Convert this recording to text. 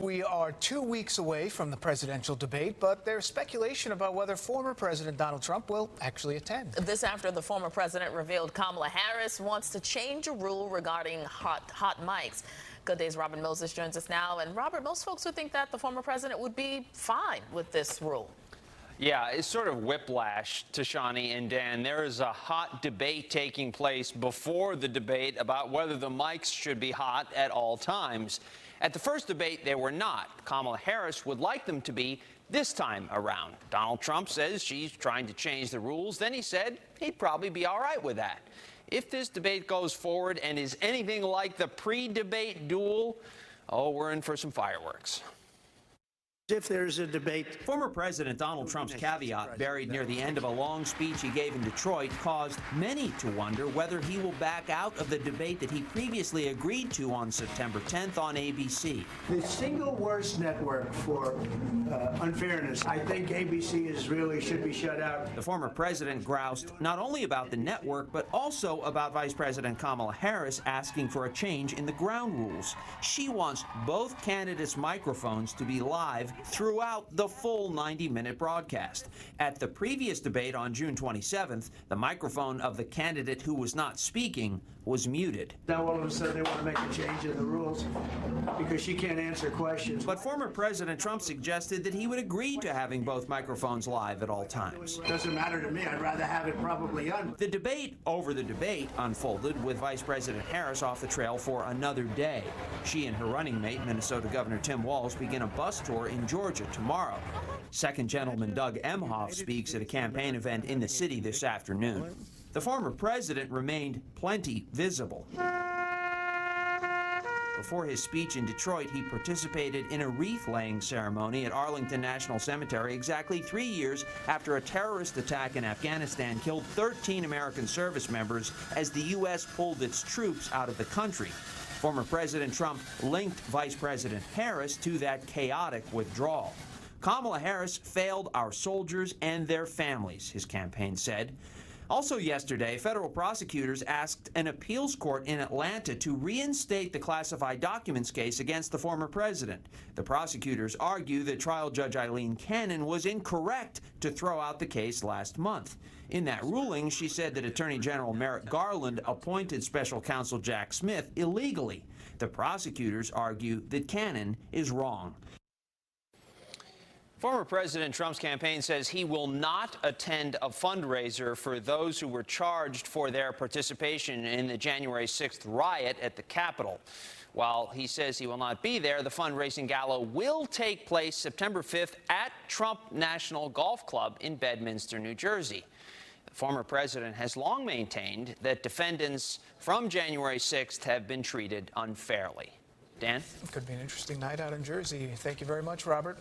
We are 2 weeks away from the presidential debate, but there's speculation about whether former President Donald Trump will actually attend. This after the former president revealed Kamala Harris wants to change a rule regarding hot mics. Good Day's Robert Moses joins us now. And Robert, most folks would think that the former president would be fine with this rule. Yeah, it's sort of whiplash, Tashani and Dan. There is a hot debate taking place before the debate about whether the mics should be hot at all times. At the first debate, they were not. Kamala Harris would like them to be this time around. Donald Trump says she's trying to change the rules. Then he said he'd probably be all right with that. If this debate goes forward and is anything like the pre-debate duel, oh, we're in for some fireworks. If there's a debate. Former President Donald Trump's caveat, buried near the end of a long speech he gave in Detroit, caused many to wonder whether he will back out of the debate that he previously agreed to on September 10th on ABC. The single worst network for unfairness. I think ABC should be shut out. The former president groused not only about the network, but also about Vice President Kamala Harris asking for a change in the ground rules. She wants both candidates' microphones to be live throughout the full 90-minute broadcast. At the previous debate on June 27th, the microphone of the candidate who was not speaking was muted. Now all of a sudden they want to make a change in the rules because she can't answer questions. But former President Trump suggested that he would agree to having both microphones live at all times. Doesn't matter to me. I'd rather have it probably on. The debate over the debate unfolded with Vice President Harris off the trail for another day. She and her running mate, Minnesota Governor Tim Walz, begin a bus tour in Georgia tomorrow. Second Gentleman Doug Emhoff speaks at a campaign event in the city this afternoon. The former president remained plenty visible. Before his speech in Detroit, he participated in a wreath-laying ceremony at Arlington National Cemetery exactly 3 years after a terrorist attack in Afghanistan killed 13 American service members as the U.S. pulled its troops out of the country. Former President Trump linked Vice President Harris to that chaotic withdrawal. Kamala Harris failed our soldiers and their families, his campaign said. Also yesterday, federal prosecutors asked an appeals court in Atlanta to reinstate the classified documents case against the former president. The prosecutors argue that trial judge Eileen Cannon was incorrect to throw out the case last month. In that ruling, she said that Attorney General Merrick Garland appointed special counsel Jack Smith illegally. The prosecutors argue that Cannon is wrong. Former President Trump's campaign says he will not attend a fundraiser for those who were charged for their participation in the January 6th riot at the Capitol. While he says he will not be there, the fundraising gala will take place September 5th at Trump National Golf Club in Bedminster, New Jersey. The former president has long maintained that defendants from January 6th have been treated unfairly. Dan? Could be an interesting night out in Jersey. Thank you very much, Robert.